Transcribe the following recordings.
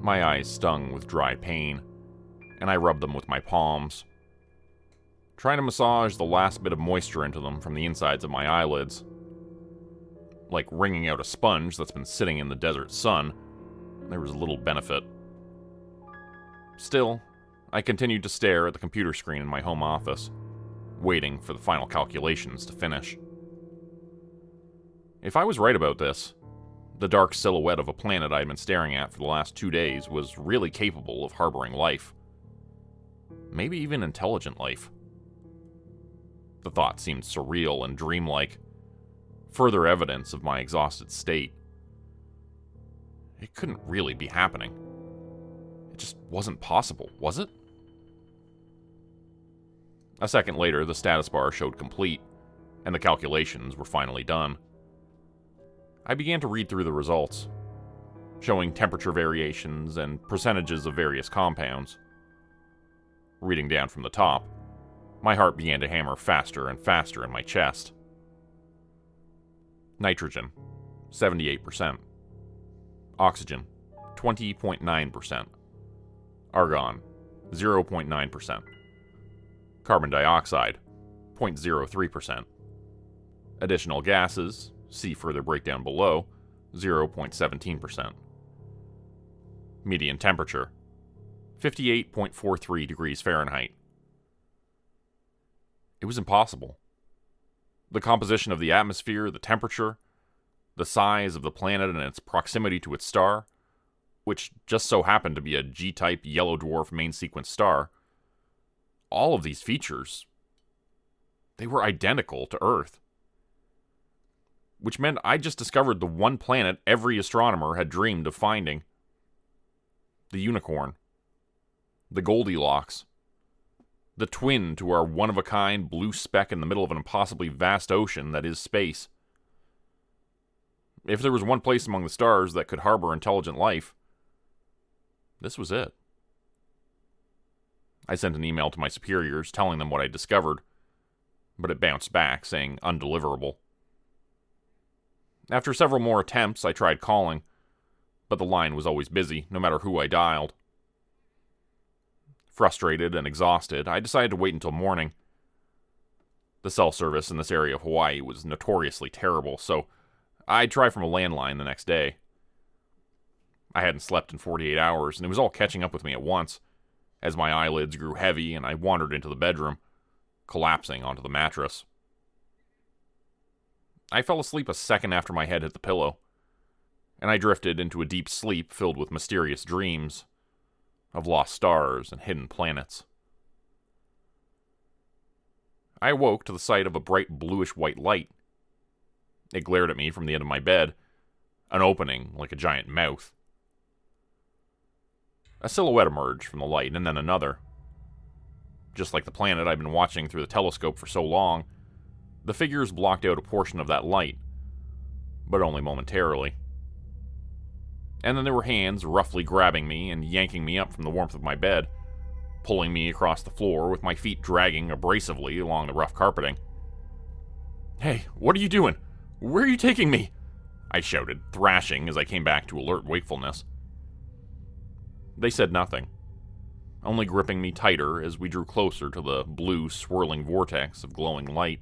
My eyes stung with dry pain, and I rubbed them with my palms, trying to massage the last bit of moisture into them from the insides of my eyelids. Like wringing out a sponge that's been sitting in the desert sun, there was little benefit. Still, I continued to stare at the computer screen in my home office, waiting for the final calculations to finish. If I was right about this, the dark silhouette of a planet I had been staring at for the last 2 days was really capable of harboring life. Maybe even intelligent life. The thought seemed surreal and dreamlike, further evidence of my exhausted state. It couldn't really be happening. It just wasn't possible, was it? A second later, the status bar showed complete, and the calculations were finally done. I began to read through the results, showing temperature variations and percentages of various compounds. Reading down from the top, my heart began to hammer faster and faster in my chest. Nitrogen, 78%. Oxygen, 20.9%. Argon, 0.9%. Carbon dioxide, 0.03%. Additional gases, see further breakdown below, 0.17%. Median temperature, 58.43 degrees Fahrenheit. It was impossible. The composition of the atmosphere, the temperature, the size of the planet and its proximity to its star, which just so happened to be a G-type yellow dwarf main sequence star, all of these features, they were identical to Earth. Which meant I just discovered the one planet every astronomer had dreamed of finding. The unicorn. The Goldilocks. The twin to our one-of-a-kind blue speck in the middle of an impossibly vast ocean that is space. If there was one place among the stars that could harbor intelligent life, this was it. I sent an email to my superiors telling them what I discovered, but it bounced back saying undeliverable. After several more attempts, I tried calling, but the line was always busy, no matter who I dialed. Frustrated and exhausted, I decided to wait until morning. The cell service in this area of Hawaii was notoriously terrible, so I'd try from a landline the next day. I hadn't slept in 48 hours, and it was all catching up with me at once, as my eyelids grew heavy and I wandered into the bedroom, collapsing onto the mattress. I fell asleep a second after my head hit the pillow, and I drifted into a deep sleep filled with mysterious dreams of lost stars and hidden planets. I awoke to the sight of a bright bluish-white light. It glared at me from the end of my bed, an opening like a giant mouth. A silhouette emerged from the light, and then another. Just like the planet I'd been watching through the telescope for so long, the figures blocked out a portion of that light, but only momentarily. And then there were hands roughly grabbing me and yanking me up from the warmth of my bed, pulling me across the floor with my feet dragging abrasively along the rough carpeting. "Hey, what are you doing? Where are you taking me?" I shouted, thrashing as I came back to alert wakefulness. They said nothing, only gripping me tighter as we drew closer to the blue, swirling vortex of glowing light.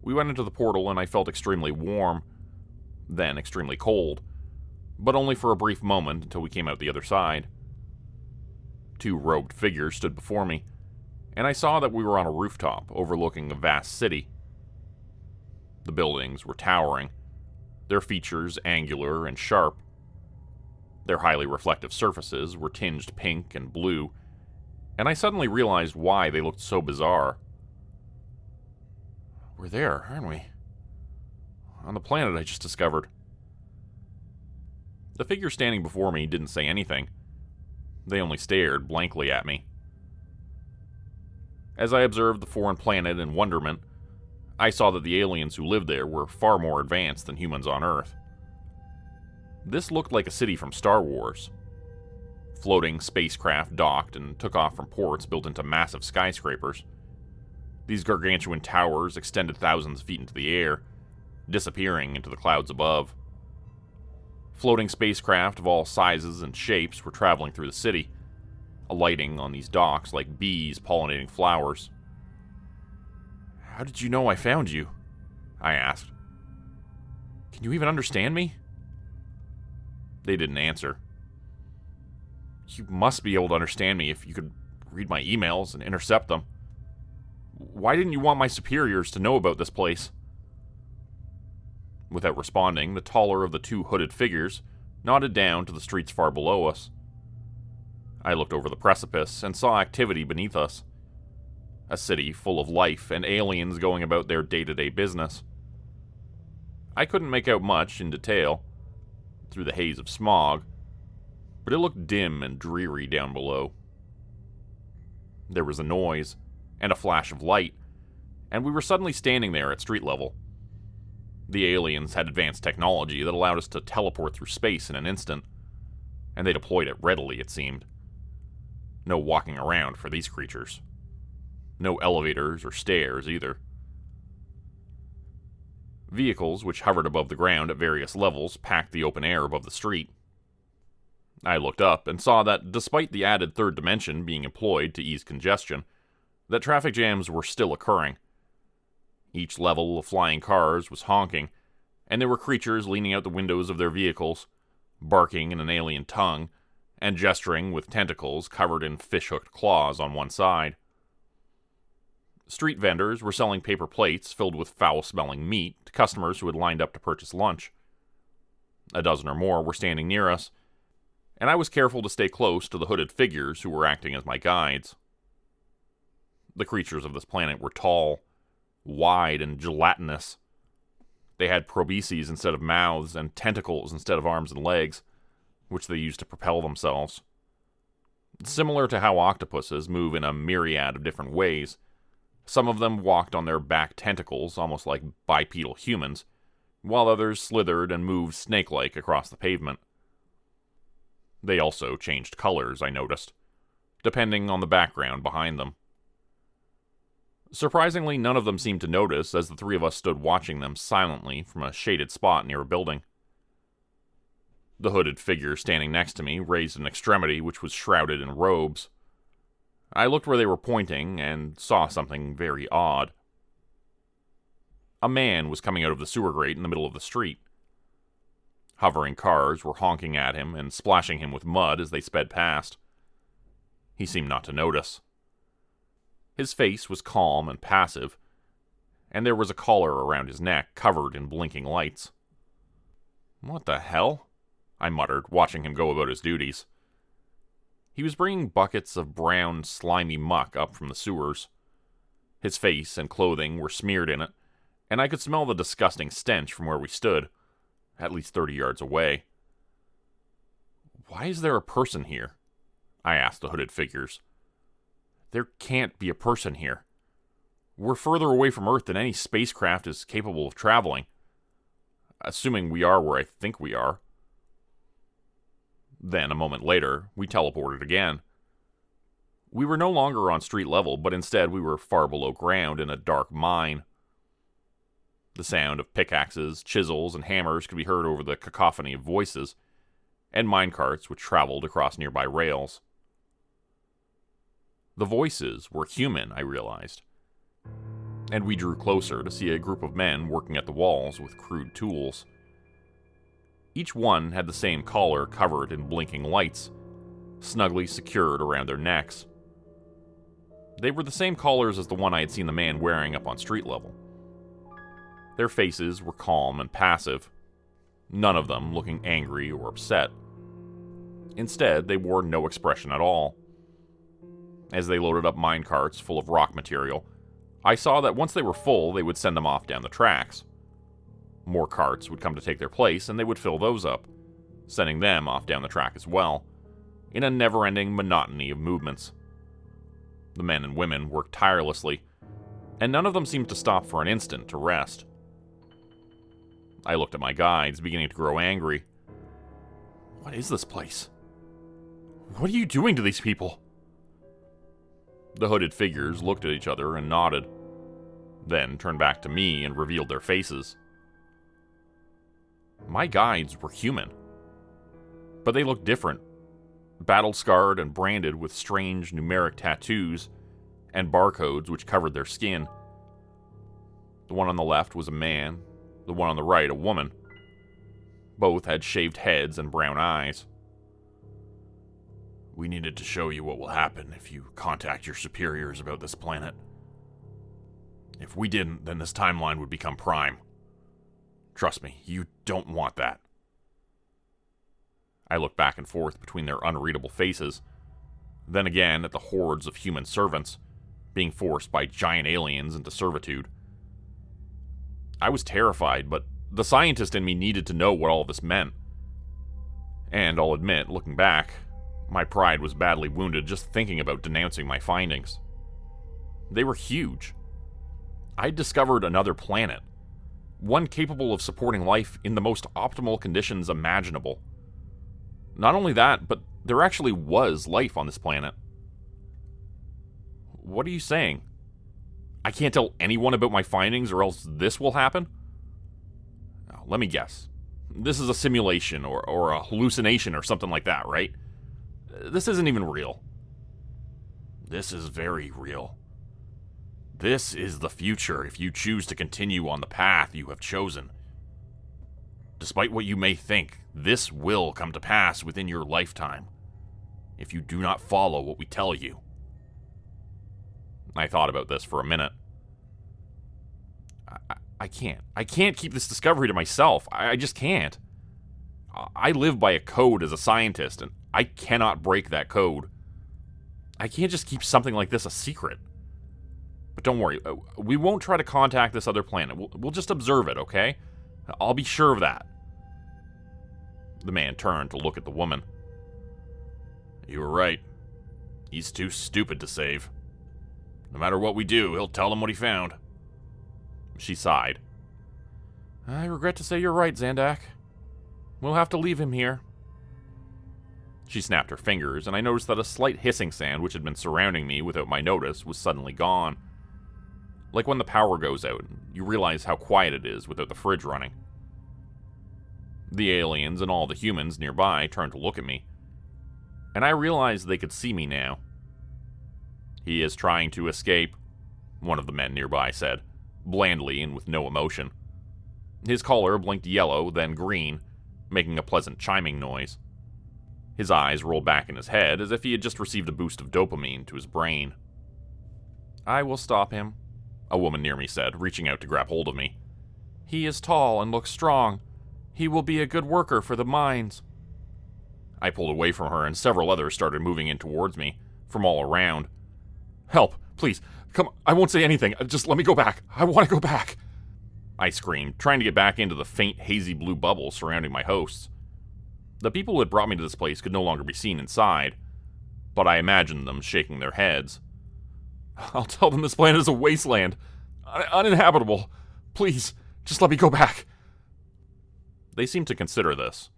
We went into the portal and I felt extremely warm, then extremely cold, but only for a brief moment until we came out the other side. 2 robed figures stood before me, and I saw that we were on a rooftop overlooking a vast city. The buildings were towering, their features angular and sharp. Their highly reflective surfaces were tinged pink and blue, and I suddenly realized why they looked so bizarre. We're there, aren't we? On the planet I just discovered. The figure standing before me didn't say anything. They only stared blankly at me. As I observed the foreign planet in wonderment, I saw that the aliens who lived there were far more advanced than humans on Earth. This looked like a city from Star Wars. Floating spacecraft docked and took off from ports built into massive skyscrapers. These gargantuan towers extended thousands of feet into the air, disappearing into the clouds above. Floating spacecraft of all sizes and shapes were traveling through the city, alighting on these docks like bees pollinating flowers. "How did you know I found you?" I asked. "Can you even understand me?" They didn't answer. "You must be able to understand me if you could read my emails and intercept them. Why didn't you want my superiors to know about this place?" Without responding, the taller of the two hooded figures nodded down to the streets far below us. I looked over the precipice and saw activity beneath us. A city full of life and aliens going about their day-to-day business. I couldn't make out much in detail through the haze of smog, but it looked dim and dreary down below. There was a noise and a flash of light, and we were suddenly standing there at street level. The aliens had advanced technology that allowed us to teleport through space in an instant, and they deployed it readily, it seemed. No walking around for these creatures. No elevators or stairs, either. Vehicles which hovered above the ground at various levels packed the open air above the street. I looked up and saw that, despite the added third dimension being employed to ease congestion, that traffic jams were still occurring. Each level of flying cars was honking, and there were creatures leaning out the windows of their vehicles, barking in an alien tongue, and gesturing with tentacles covered in fish-hooked claws on one side. Street vendors were selling paper plates filled with foul-smelling meat to customers who had lined up to purchase lunch. A dozen or more were standing near us, and I was careful to stay close to the hooded figures who were acting as my guides. The creatures of this planet were tall, wide, and gelatinous. They had probeses instead of mouths and tentacles instead of arms and legs, which they used to propel themselves. Similar to how octopuses move in a myriad of different ways, some of them walked on their back tentacles, almost like bipedal humans, while others slithered and moved snake-like across the pavement. They also changed colors, I noticed, depending on the background behind them. Surprisingly, none of them seemed to notice as the three of us stood watching them silently from a shaded spot near a building. The hooded figure standing next to me raised an extremity which was shrouded in robes. I looked where they were pointing and saw something very odd. A man was coming out of the sewer grate in the middle of the street. Hovering cars were honking at him and splashing him with mud as they sped past. He seemed not to notice. His face was calm and passive, and there was a collar around his neck covered in blinking lights. "What the hell?" I muttered, watching him go about his duties. He was bringing buckets of brown, slimy muck up from the sewers. His face and clothing were smeared in it, and I could smell the disgusting stench from where we stood, at least 30 yards away. "Why is there a person here?" I asked the hooded figures. "There can't be a person here. We're further away from Earth than any spacecraft is capable of traveling. Assuming we are where I think we are." Then, a moment later, we teleported again. We were no longer on street level, but instead we were far below ground in a dark mine. The sound of pickaxes, chisels, and hammers could be heard over the cacophony of voices, and minecarts which traveled across nearby rails. The voices were human, I realized, and we drew closer to see a group of men working at the walls with crude tools. Each one had the same collar covered in blinking lights, snugly secured around their necks. They were the same collars as the one I had seen the man wearing up on street level. Their faces were calm and passive, none of them looking angry or upset. Instead, they wore no expression at all. As they loaded up minecarts full of rock material, I saw that once they were full, they would send them off down the tracks. More carts would come to take their place, and they would fill those up, sending them off down the track as well, in a never-ending monotony of movements. The men and women worked tirelessly, and none of them seemed to stop for an instant to rest. I looked at my guides, beginning to grow angry. "What is this place? What are you doing to these people?" The hooded figures looked at each other and nodded, then turned back to me and revealed their faces. My guides were human, but they looked different. Battle-scarred and branded with strange numeric tattoos and barcodes which covered their skin. The one on the left was a man, the one on the right a woman. Both had shaved heads and brown eyes. We needed to show you what will happen if you contact your superiors about this planet. If we didn't, then this timeline would become prime. Trust me, you don't want that. I looked back and forth between their unreadable faces, then again at the hordes of human servants being forced by giant aliens into servitude. I was terrified, but the scientist in me needed to know what all this meant. And I'll admit, looking back, my pride was badly wounded just thinking about denouncing my findings. They were huge. I'd discovered another planet, one capable of supporting life in the most optimal conditions imaginable. Not only that, but there actually was life on this planet. What are you saying? I can't tell anyone about my findings or else this will happen? Now, let me guess. This is a simulation or a hallucination or something like that, right? This isn't even real. This is very real. This is the future if you choose to continue on the path you have chosen. Despite what you may think, this will come to pass within your lifetime, if you do not follow what we tell you. I thought about this for a minute. I can't keep this discovery to myself. I just can't. I live by a code as a scientist, and I cannot break that code. I can't just keep something like this a secret. But don't worry, we won't try to contact this other planet. We'll just observe it, okay? I'll be sure of that. The man turned to look at the woman. You were right. He's too stupid to save. No matter what we do, he'll tell them what he found. She sighed. I regret to say you're right, Zandak. We'll have to leave him here. She snapped her fingers, and I noticed that a slight hissing sound which had been surrounding me without my notice was suddenly gone. Like when the power goes out, you realize how quiet it is without the fridge running. The aliens and all the humans nearby turned to look at me, and I realized they could see me now. He is trying to escape, one of the men nearby said, blandly and with no emotion. His collar blinked yellow, then green, making a pleasant chiming noise. His eyes rolled back in his head as if he had just received a boost of dopamine to his brain. I will stop him, a woman near me said, reaching out to grab hold of me. He is tall and looks strong. He will be a good worker for the mines. I pulled away from her, and several others started moving in towards me, from all around. Help, please, come, I won't say anything, just let me go back. I want to go back. I screamed, trying to get back into the faint, hazy blue bubble surrounding my hosts. The people who had brought me to this place could no longer be seen inside, but I imagined them shaking their heads. I'll tell them this planet is a wasteland, uninhabitable. Please, just let me go back. They seemed to consider this.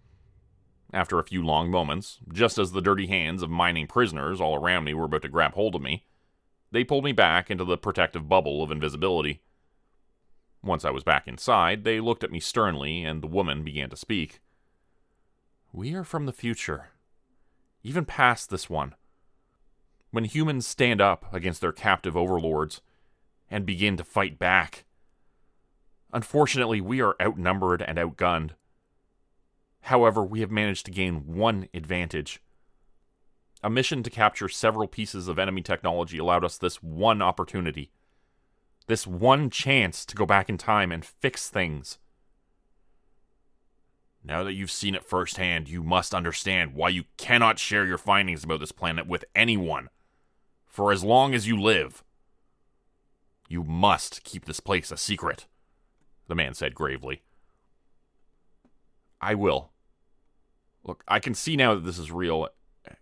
After a few long moments, just as the dirty hands of mining prisoners all around me were about to grab hold of me, they pulled me back into the protective bubble of invisibility. Once I was back inside, they looked at me sternly, and the woman began to speak. We are from the future, even past this one. When humans stand up against their captive overlords and begin to fight back. Unfortunately, we are outnumbered and outgunned. However, we have managed to gain one advantage. A mission to capture several pieces of enemy technology allowed us this one opportunity. This one chance to go back in time and fix things. Now that you've seen it firsthand, you must understand why you cannot share your findings about this planet with anyone. For as long as you live. You must keep this place a secret, the man said gravely. I will. Look, I can see now that this is real,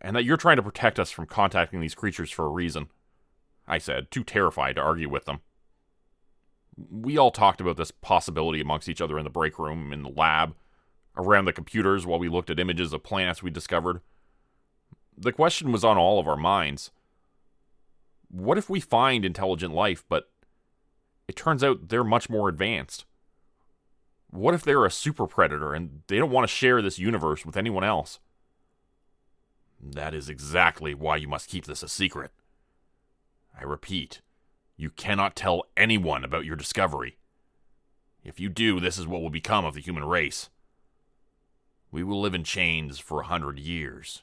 and that you're trying to protect us from contacting these creatures for a reason, I said, too terrified to argue with them. We all talked about this possibility amongst each other in the break room, in the lab, around the computers while we looked at images of planets we discovered. The question was on all of our minds. What if we find intelligent life, but it turns out they're much more advanced? What if they're a super predator and they don't want to share this universe with anyone else? That is exactly why you must keep this a secret. I repeat, you cannot tell anyone about your discovery. If you do, this is what will become of the human race. We will live in chains for 100 years,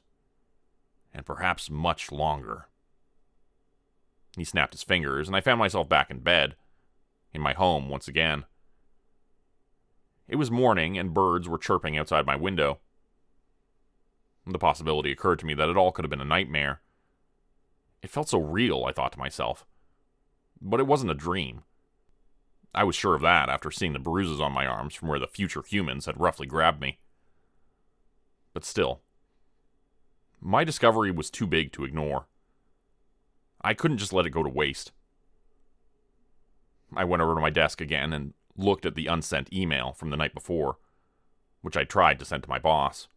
and perhaps much longer. He snapped his fingers, and I found myself back in bed, in my home once again. It was morning, and birds were chirping outside my window. The possibility occurred to me that it all could have been a nightmare. It felt so real, I thought to myself. But it wasn't a dream. I was sure of that after seeing the bruises on my arms from where the future humans had roughly grabbed me. But still, my discovery was too big to ignore. I couldn't just let it go to waste. I went over to my desk again and looked at the unsent email from the night before, which I tried to send to my boss.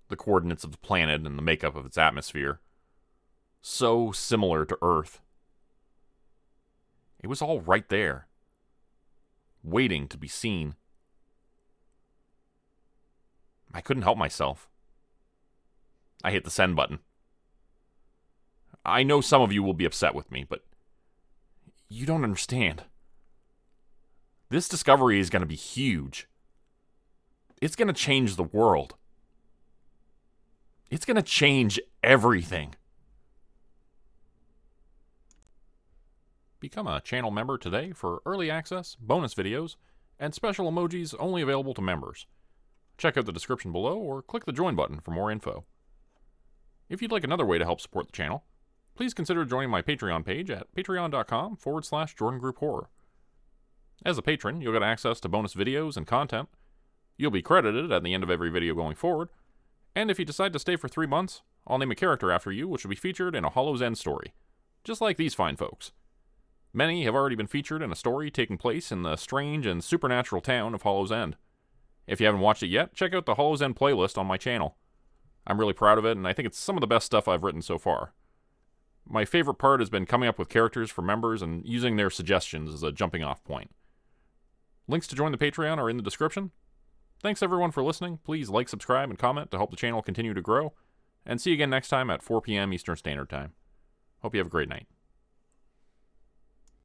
The coordinates of the planet and the makeup of its atmosphere, so similar to Earth. It was all right there, waiting to be seen. I couldn't help myself. I hit the send button. I know some of you will be upset with me, but you don't understand. This discovery is going to be huge. It's going to change the world. It's going to change everything. Become a channel member today for early access, bonus videos, and special emojis only available to members. Check out the description below or click the join button for more info. If you'd like another way to help support the channel, please consider joining my Patreon page at patreon.com/JordanGroupeHorror. As a patron, you'll get access to bonus videos and content. You'll be credited at the end of every video going forward. And if you decide to stay for 3 months, I'll name a character after you which will be featured in a Hollow's End story. Just like these fine folks. Many have already been featured in a story taking place in the strange and supernatural town of Hollow's End. If you haven't watched it yet, check out the Hollow's End playlist on my channel. I'm really proud of it, and I think it's some of the best stuff I've written so far. My favorite part has been coming up with characters for members and using their suggestions as a jumping off point. Links to join the Patreon are in the description. Thanks everyone for listening. Please like, subscribe, and comment to help the channel continue to grow. And see you again next time at 4 p.m. Eastern Standard Time. Hope you have a great night.